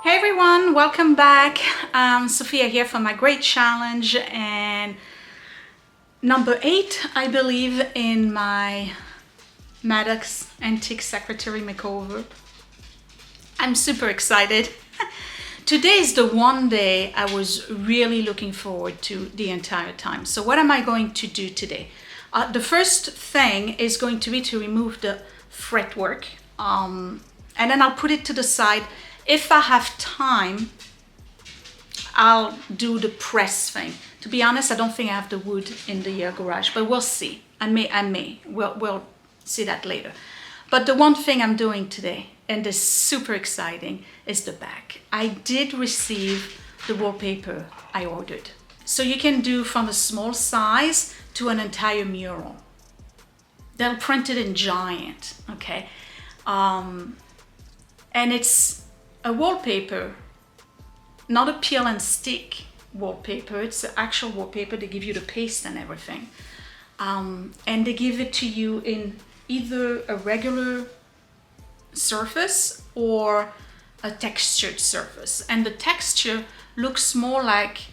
Hey everyone, welcome back. Sophia here for my great challenge and number 8, I believe, in my Maddox Antique Secretary Makeover. I'm super excited. Today is the one day I was really looking forward to the entire time. So what am I going to do today? The first thing is going to be to remove the fretwork, and then I'll put it to the side. If I have time, I'll do the press thing. To be honest, I don't think I have the wood in the garage, but we'll see. I may. We'll see that later. But the one thing I'm doing today, and is super exciting, is the back. I did receive the wallpaper I ordered. So you can do from a small size to an entire mural. They'll print it in giant, okay? And it's a wallpaper, not a peel and stick wallpaper. It's the actual wallpaper. They give you the paste and everything. And they give it to you in either a regular surface or a textured surface. And the texture looks more like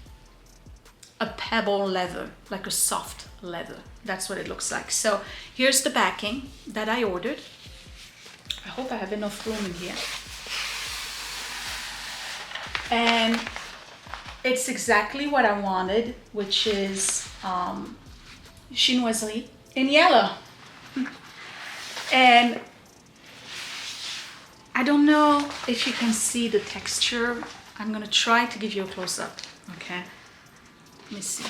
a pebble leather, like a soft leather. That's what it looks like. So here's the backing that I ordered. I hope I have enough room in here. And it's exactly what I wanted, which is chinoiserie in yellow. And I don't know if you can see the texture. I'm gonna try to give you a close-up, okay? Let me see.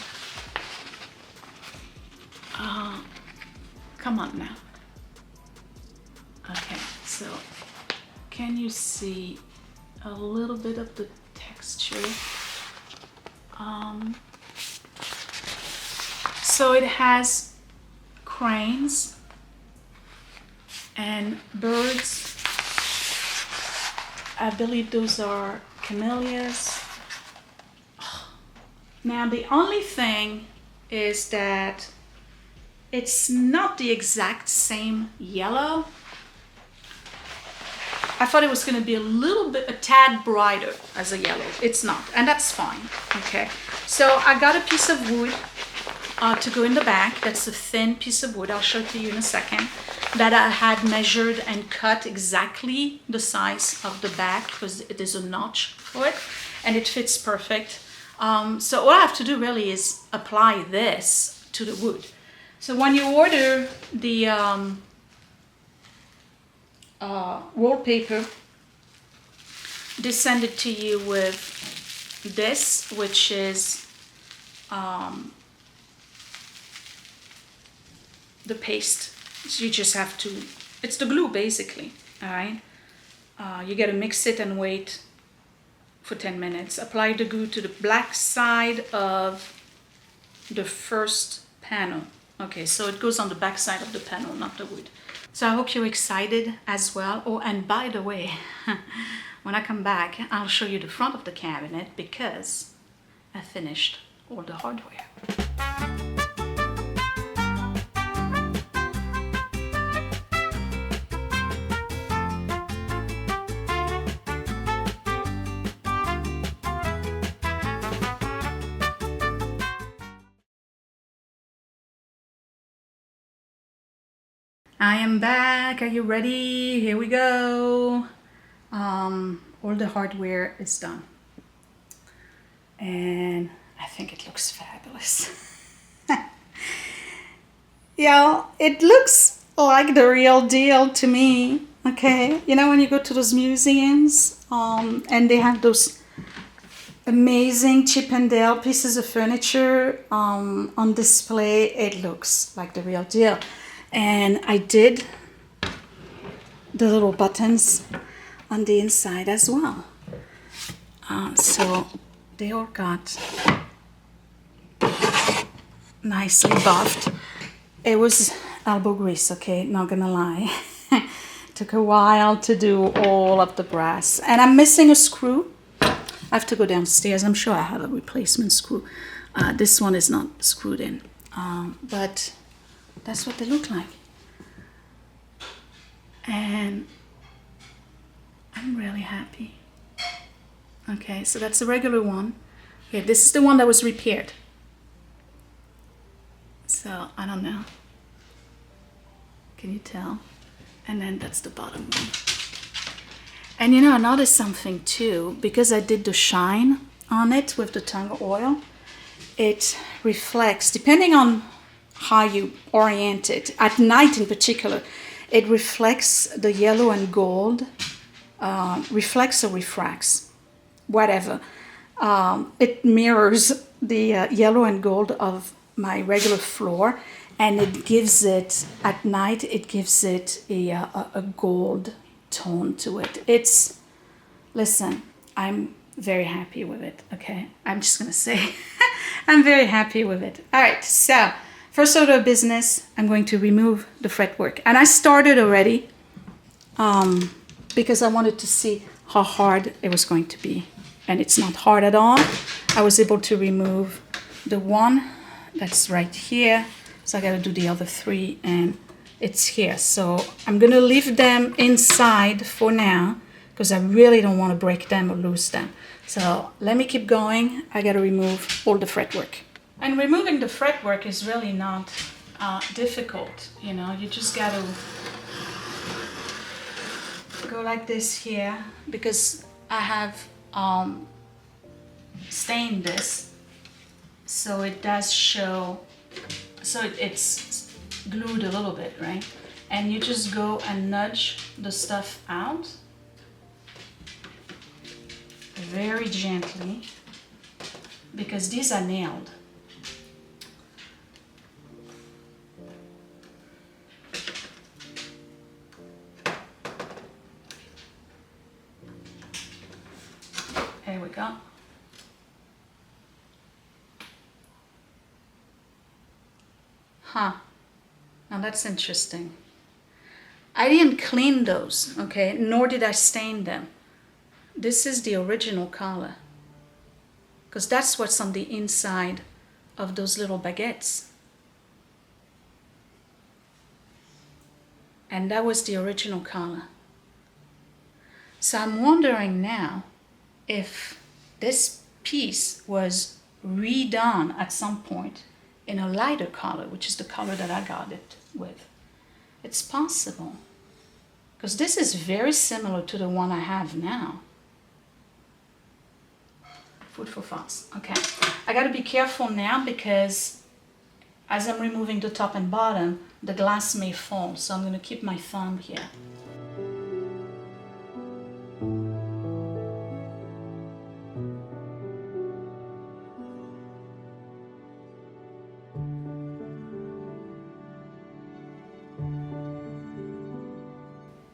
Come on now. Okay, so can you see a little bit of the texture? So it has cranes and birds. I believe those are camellias. Now the only thing is that it's not the exact same yellow. I thought it was going to be a tad brighter as a yellow. It's not, and that's fine, okay? So I got a piece of wood to go in the back. That's a thin piece of wood. I'll show it to you in a second. That I had measured and cut exactly the size of the back because it is a notch for it, and it fits perfect. So all I have to do really is apply this to the wood. So when you order the wallpaper, they send it to you with this, which is the paste. So you just have to, it's the glue basically, all right? You gotta mix it and wait for 10 minutes. Apply the glue to the black side of the first panel. Okay, so it goes on the back side of the panel, not the wood. So I hope you're excited as well. Oh, and by the way, when I come back, I'll show you the front of the cabinet because I finished all the hardware. I am back. Are you ready? Here we go. All the hardware is done. And I think it looks fabulous. Yeah, it looks like the real deal to me. Okay, you know when you go to those museums and they have those amazing Chip and Dale pieces of furniture on display, it looks like the real deal. And I did the little buttons on the inside as well. So they all got nicely buffed. It was elbow grease, okay, not gonna lie. Took a while to do all of the brass. And I'm missing a screw. I have to go downstairs. I'm sure I have a replacement screw. This one is not screwed in. But that's what they look like. And I'm really happy. Okay, so that's the regular one. Okay, this is the one that was repaired. So I don't know. Can you tell? And then that's the bottom one. And you know, I noticed something too, because I did the shine on it with the tongue oil, it reflects, depending on how you orient it, at night in particular, it reflects the yellow and gold, reflects or refracts, whatever. It mirrors the yellow and gold of my regular floor, and it gives it, at night, it gives it a gold tone to it. It's, listen, I'm very happy with it, okay? I'm just gonna say, I'm very happy with it. All right, so first order of business, I'm going to remove the fretwork. And I started already because I wanted to see how hard it was going to be. And it's not hard at all. I was able to remove the one that's right here. So I gotta do the other three, and it's here. So I'm gonna leave them inside for now because I really don't want to break them or lose them. So let me keep going. I gotta remove all the fretwork. And removing the fretwork is really not difficult, you know. You just gotta go like this here, because I have stained this, so it does show, so it's glued a little bit, right? And you just go and nudge the stuff out very gently, because these are nailed. There we go. Huh. Now that's interesting. I didn't clean those, okay? Nor did I stain them. This is the original color, because that's what's on the inside of those little baguettes. And that was the original color. So I'm wondering now if this piece was redone at some point in a lighter color, which is the color that I got it with. It's possible, because this is very similar to the one I have now. Food for thoughts. Okay, I gotta be careful now, because as I'm removing the top and bottom, the glass may fall, so I'm gonna keep my thumb here.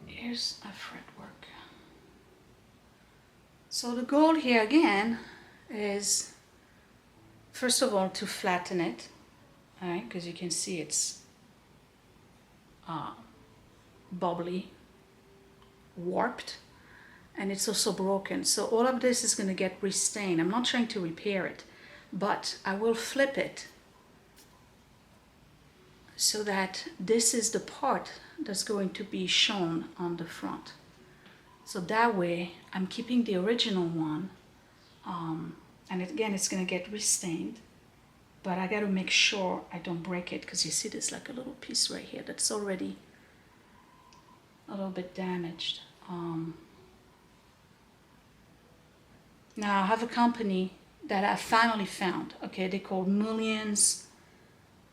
Here's a fretwork. So the goal here again is, first of all, to flatten it, all right, because you can see it's bubbly, warped, and it's also broken. So all of this is going to get restained. I'm not trying to repair it, but I will flip it so that this is the part that's going to be shown on the front. So that way I'm keeping the original one, and again it's going to get restained, but I got to make sure I don't break it, because you see there's like a little piece right here that's already a little bit damaged. Now I have a company that I finally found, okay, they call Millions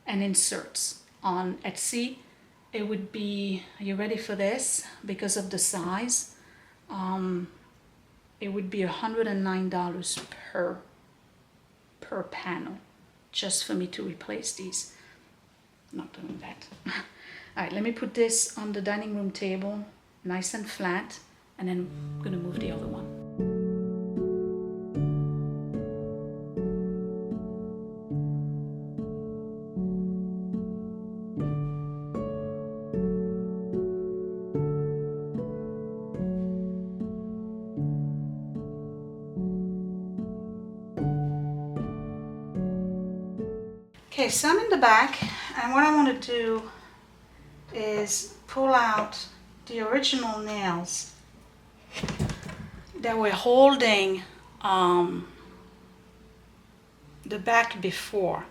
and Inserts on Etsy. It would be, are you ready for this? Because of the size, it would be $109 per panel, just for me to replace these. I'm not doing that. All right, let me put this on the dining room table, nice and flat, and then I'm gonna move the other one. Okay, so I'm in the back, and what I want to do is pull out the original nails that were holding the back before.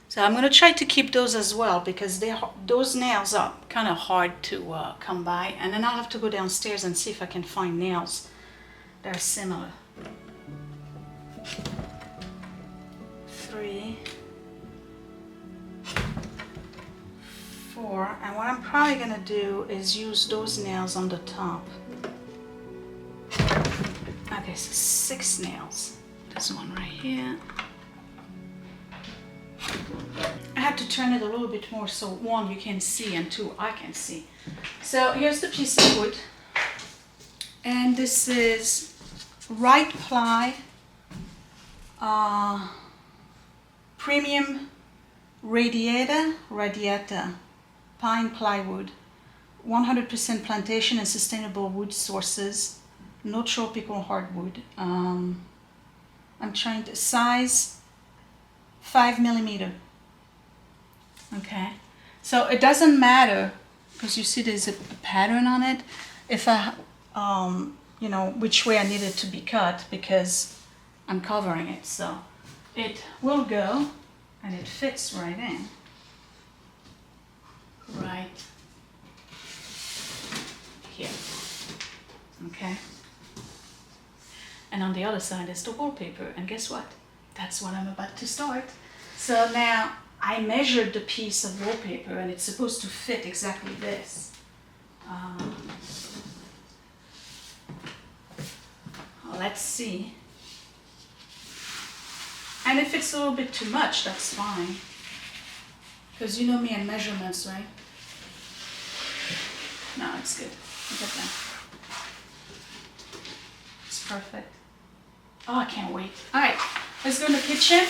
So I'm going to try to keep those as well, because those nails are kind of hard to come by. And then I'll have to go downstairs and see if I can find nails that are similar. 3, 4, and what I'm probably going to do is use those nails on the top. Okay, so 6 nails. This one right here. I have to turn it a little bit more so 1, you can see, and 2, I can see. So here's the piece of wood, and this is Right Ply premium radiata pine plywood, 100% plantation and sustainable wood sources, no tropical hardwood. I'm trying to size 5 millimeter. Okay, so it doesn't matter, because you see there's a pattern on it, if I you know, which way I need it to be cut, because I'm covering it. So it will go, and it fits right in, right here. Okay, and on the other side is the wallpaper, and guess what? That's what I'm about to start. So now I measured the piece of wallpaper, and it's supposed to fit exactly this. Let's see. And if it's a little bit too much, that's fine, because you know me and measurements, right? No, it's good. Look at that. It's perfect. Oh, I can't wait. All right, let's go in the kitchen,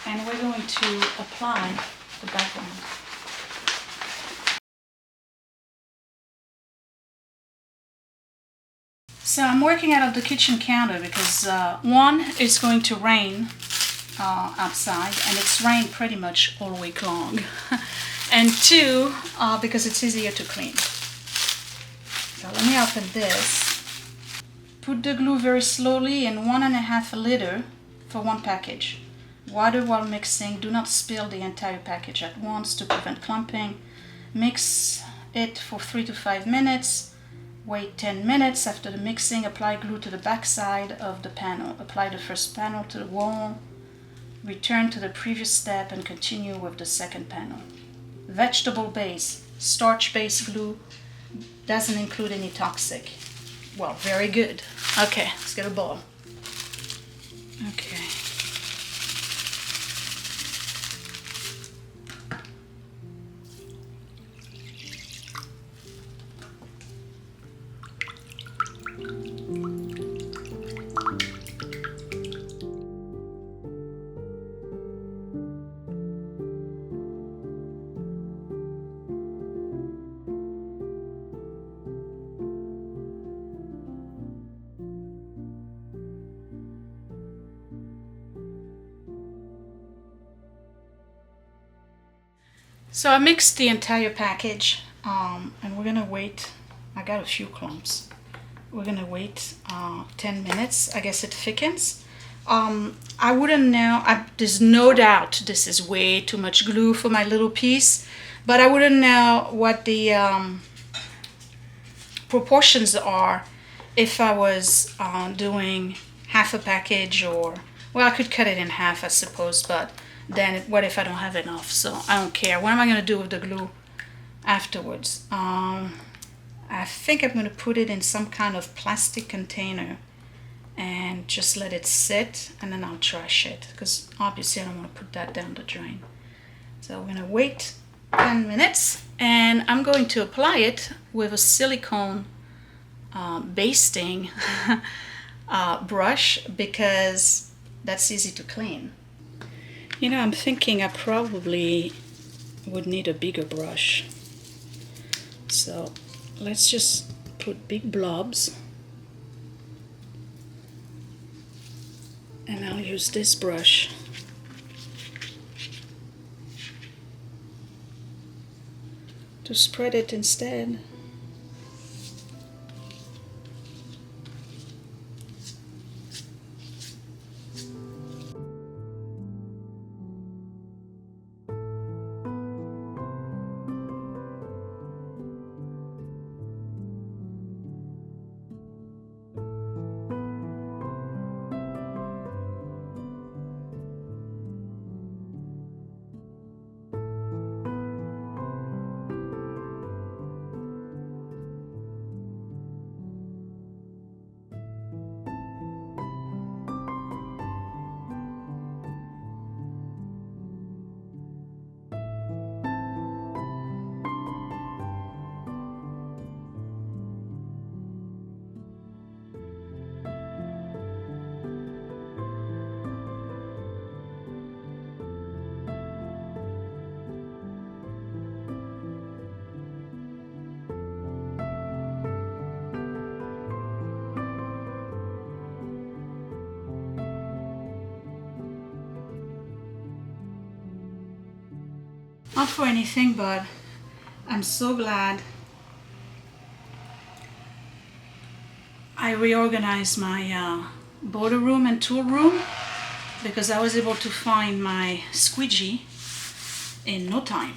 and we're going to apply the background. So I'm working out of the kitchen counter because 1, it's going to rain outside, and it's rained pretty much all week long. And 2, because it's easier to clean. So let me open this. Put the glue very slowly in 1.5 liter for 1 package. Water while mixing. Do not spill the entire package at once to prevent clumping. Mix it for 3 to 5 minutes. Wait 10 minutes. After the mixing, apply glue to the back side of the panel. Apply the first panel to the wall. Return to the previous step and continue with the second panel. Vegetable base. Starch base glue. Doesn't include any toxic. Well, very good. Okay, let's get a bowl. Okay. So I mixed the entire package, and we're gonna wait. I got a few clumps. We're gonna wait 10 minutes. I guess it thickens. I wouldn't know. There's no doubt this is way too much glue for my little piece, but I wouldn't know what the proportions are if I was doing half a package, or, well, I could cut it in half, I suppose, but then what if I don't have enough? So I don't care. What am I going to do with the glue afterwards? I think I'm going to put it in some kind of plastic container and just let it sit, and then I'll trash it, because obviously I don't want to put that down the drain. So we're going to wait 10 minutes, and I'm going to apply it with a silicone basting brush, because that's easy to clean. You know, I'm thinking I probably would need a bigger brush. So let's just put big blobs. And I'll use this brush to spread it instead. Not for anything, but I'm so glad I reorganized my border room and tool room, because I was able to find my squeegee in no time.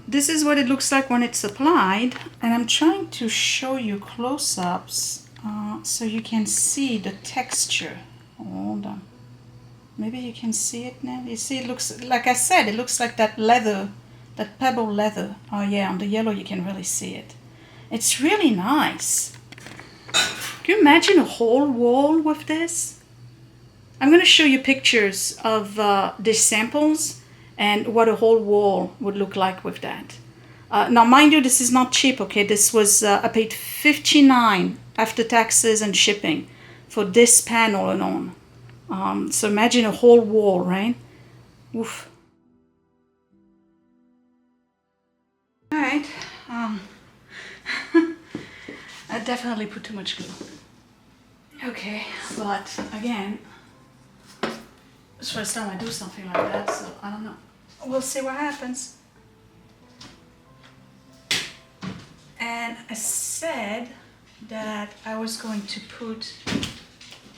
This is what it looks like when it's applied, and I'm trying to show you close-ups so you can see the texture. Hold on. Maybe you can see it now. You see, it looks, like I said, it looks like that leather, that pebble leather. Oh yeah, on the yellow you can really see it. It's really nice. Can you imagine a whole wall with this? I'm going to show you pictures of these samples and what a whole wall would look like with that. Now, mind you, this is not cheap, okay? This was, I paid $59 after taxes and shipping for this panel alone. So imagine a whole wall, right? Oof. All right. I definitely put too much glue. Okay, but again, it's the first time I do something like that, so I don't know. We'll see what happens. And I said that I was going to put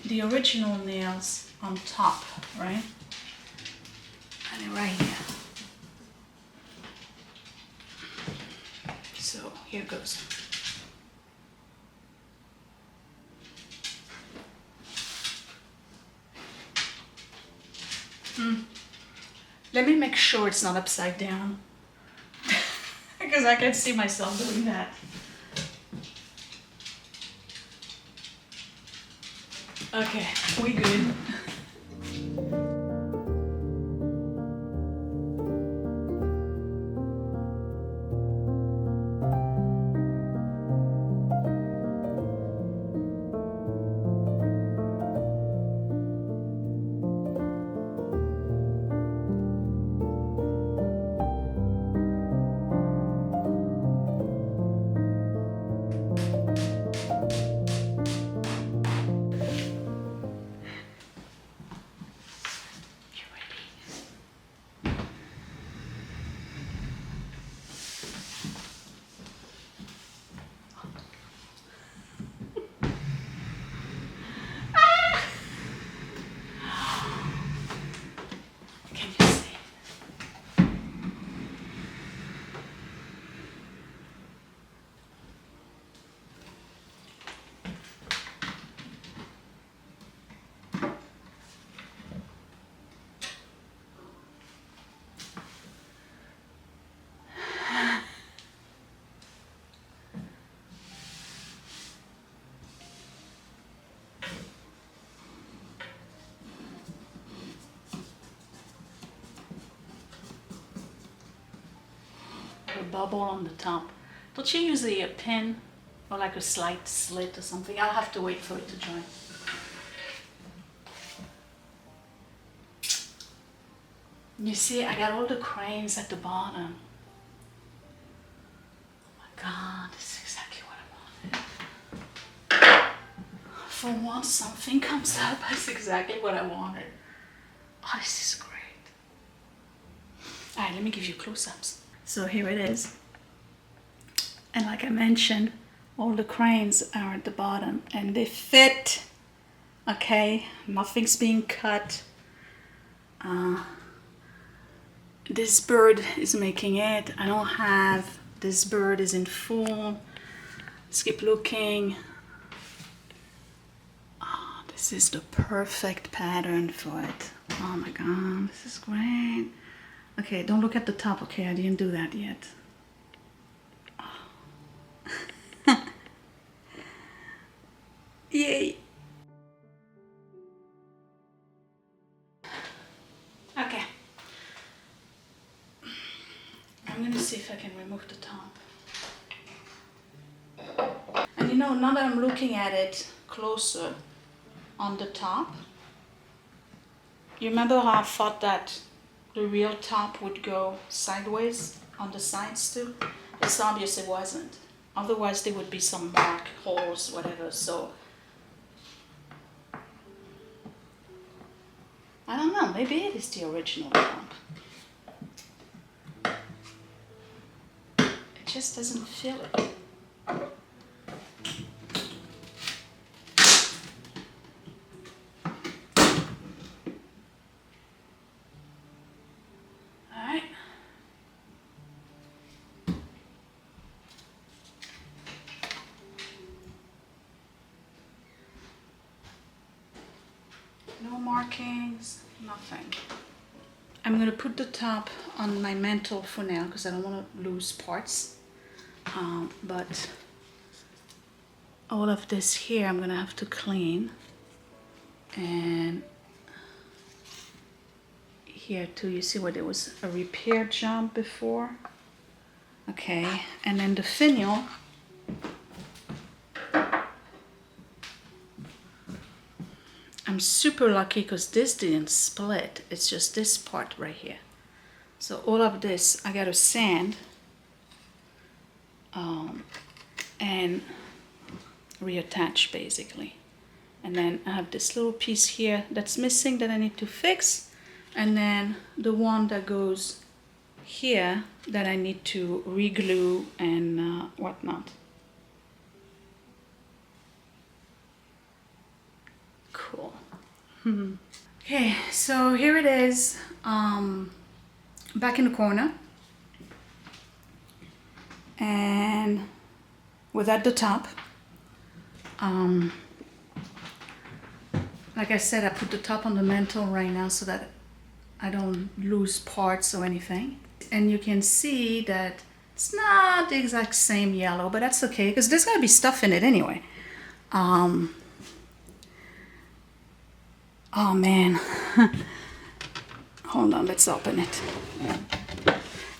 the original nails on top, right? And they're right here. So here goes. Let me make sure it's not upside down. Because I can see myself doing that. Okay, we good. Bubble on the top. Don't you use a pin or like a slight slit or something? I'll have to wait for it to dry. You see, I got all the cranes at the bottom. Oh my God, this is exactly what I wanted. For once something comes up, that's exactly what I wanted. Oh, this is great. All right, let me give you close-ups. So here it is, and like I mentioned, all the cranes are at the bottom and they fit, okay? Nothing's being cut. This bird is making it. I don't have, this bird is in full. Let's keep looking. Oh, this is the perfect pattern for it. Oh my God, this is great. Okay, don't look at the top, okay? I didn't do that yet. Oh. Yay! Okay. I'm gonna see if I can remove the top. And you know, now that I'm looking at it closer on the top, You remember how I thought that the real top would go sideways on the sides too? This obviously wasn't. Otherwise there would be some mark, holes, whatever, so. I don't know, maybe it is the original top. It just doesn't feel it. Alright. No markings, nothing. I'm gonna put the top on my mantle for now because I don't want to lose parts. But all of this here I'm gonna have to clean. And here too, you see where there was a repair job before? Okay, and then the finial. I'm super lucky because this didn't split. It's just this part right here. So all of this I gotta sand and reattach basically. And then I have this little piece here that's missing that I need to fix. And then the one that goes here that I need to re-glue and whatnot. Cool. Okay, so here it is, back in the corner. And without the top. Like I said, I put the top on the mantle right now so that I don't lose parts or anything. And you can see that it's not the exact same yellow, but that's okay because there's gonna be stuff in it anyway. Oh man. Hold on, let's open it.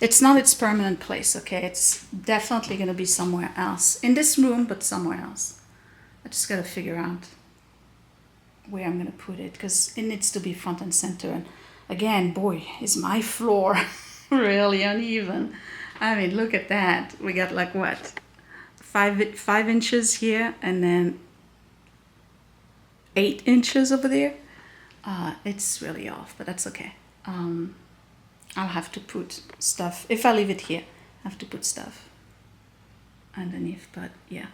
It's not its permanent place, okay? It's definitely gonna be somewhere else. In this room, but somewhere else. I just gotta figure out where I'm gonna put it because it needs to be front and center. And again, boy, is my floor really uneven. I mean, look at that. We got like what? 5 inches here and then 8 inches over there. It's really off, but that's okay. I'll have to put stuff, if I leave it here, I have to put stuff underneath, but yeah.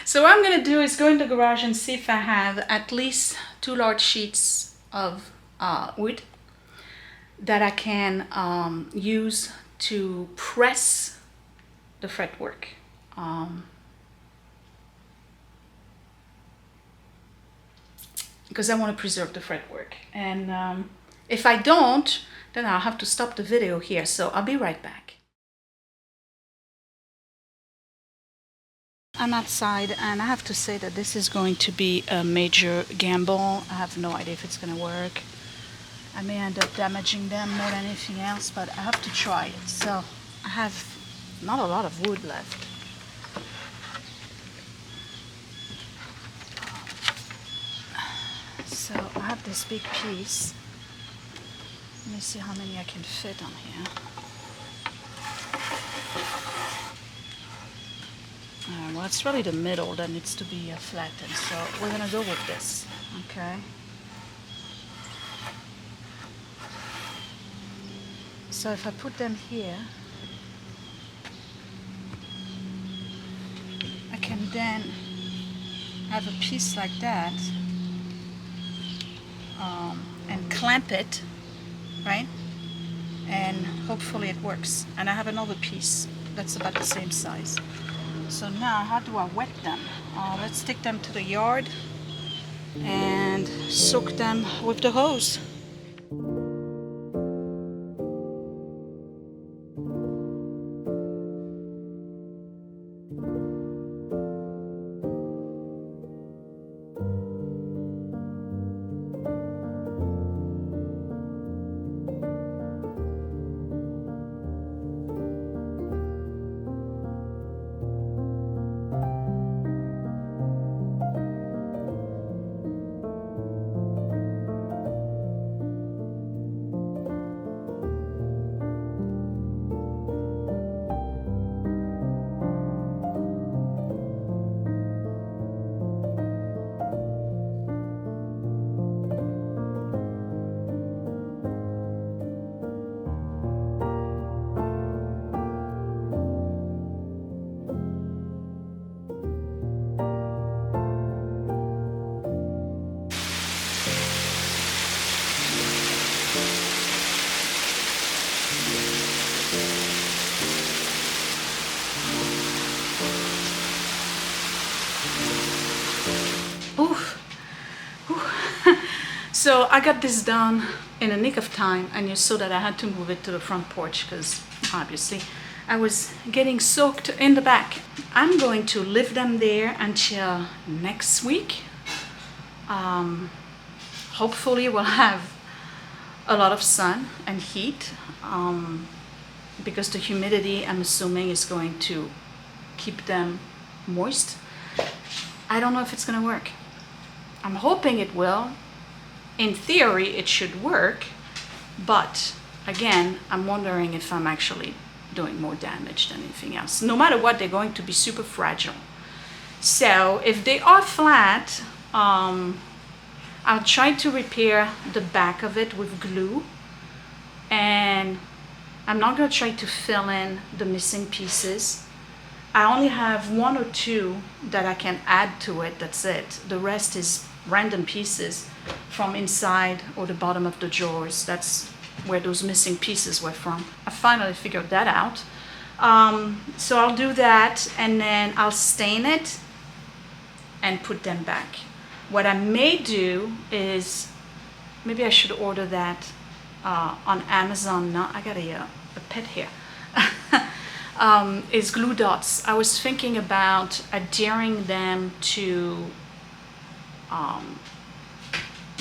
So what I'm gonna do is go in the garage and see if I have at least 2 large sheets of wood that I can use to press the fretwork. Because I want to preserve the fretwork. And if I don't, then I'll have to stop the video here. So I'll be right back. I'm outside and I have to say that this is going to be a major gamble. I have no idea if it's going to work. I may end up damaging them more than anything else, but I have to try it. So I have not a lot of wood left. So I have this big piece. Let me see how many I can fit on here. Well, it's really the middle that needs to be flattened, so we're gonna go with this, okay? So if I put them here, I can then have a piece like that and clamp it, right? And hopefully it works. And I have another piece that's about the same size. So now how do I wet them? Let's take them to the yard and soak them with the hose. So I got this done in a nick of time, and you saw that I had to move it to the front porch because obviously I was getting soaked in the back. I'm going to leave them there until next week. Hopefully we'll have a lot of sun and heat, because the humidity, I'm assuming, is going to keep them moist. I don't know if it's gonna work. I'm hoping it will. In theory, it should work, but again, I'm wondering if I'm actually doing more damage than anything else. No matter what, they're going to be super fragile. So if they are flat, I'll try to repair the back of it with glue, and I'm not going to try to fill in the missing pieces. I only have 1 or 2 that I can add to it, that's it. The rest is random pieces from inside or the bottom of the drawers. That's where those missing pieces were from. I finally figured that out. So I'll do that, and then I'll stain it and put them back. What I may do is, maybe I should order that on Amazon. No, I got a pet here. Is glue dots. I was thinking about adhering them to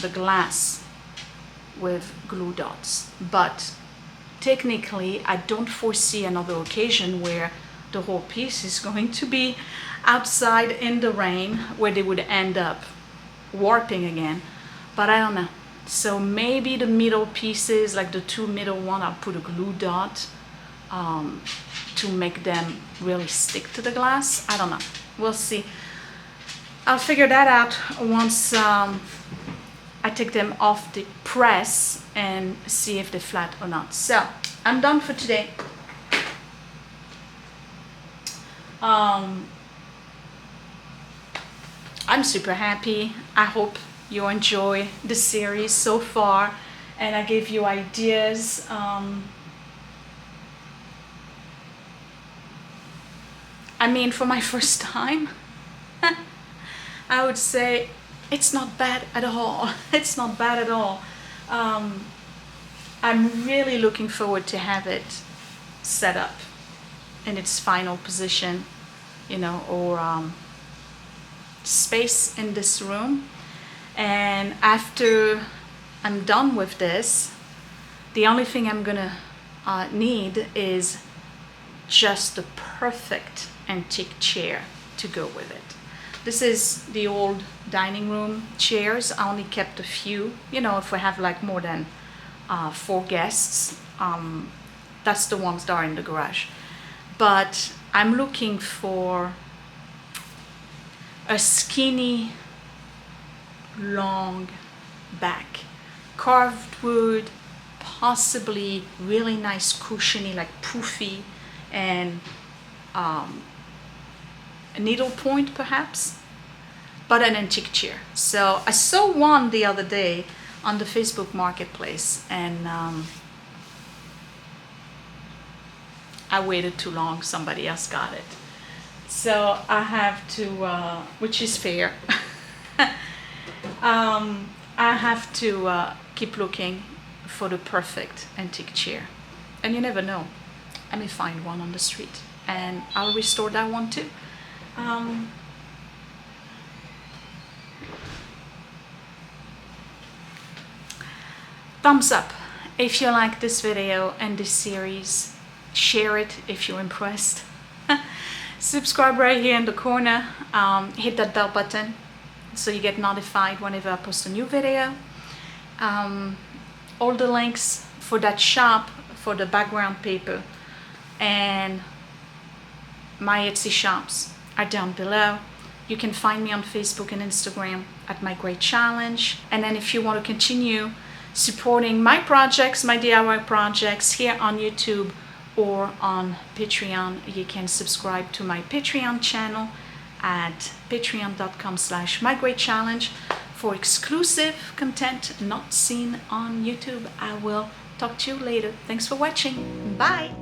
the glass with glue dots, but technically I don't foresee another occasion where the whole piece is going to be outside in the rain where they would end up warping again, but I don't know. So maybe the middle pieces, like the 2 middle one, I'll put a glue dot to make them really stick to the glass. I don't know, we'll see. I'll figure that out once I take them off the press and see if they're flat or not. So I'm done for today. I'm super happy. I hope you enjoy the series so far, and I gave you ideas. I mean, for my first time, I would say it's not bad at all. It's not bad at all. I'm really looking forward to have it set up in its final position, you know, or space in this room. And after I'm done with this, the only thing I'm gonna need is just the perfect antique chair to go with it. This is the old dining room chairs. I only kept a few, you know, if we have like more than 4 guests, that's the ones that are in the garage. But I'm looking for a skinny, long back, carved wood, possibly really nice cushiony, like poofy, and a needlepoint perhaps, but an antique chair. So I saw one the other day on the Facebook Marketplace, and I waited too long, somebody else got it. So I have to, which is fair, I have to keep looking for the perfect antique chair. And you never know, I may find one on the street and I'll restore that one too. Thumbs up if you like this video and this series. Share it if you're impressed. Subscribe right here in the corner. Hit that bell button so you get notified whenever I post a new video. All the links for that shop, for the background paper, and my Etsy shops are down below. You can find me on Facebook and Instagram at mygreatchallenge. And then if you want to continue supporting my projects, my DIY projects here on YouTube or on Patreon, you can subscribe to my Patreon channel at patreon.com/mygreatchallenge for exclusive content not seen on YouTube. I will talk to you later. Thanks for watching. Bye.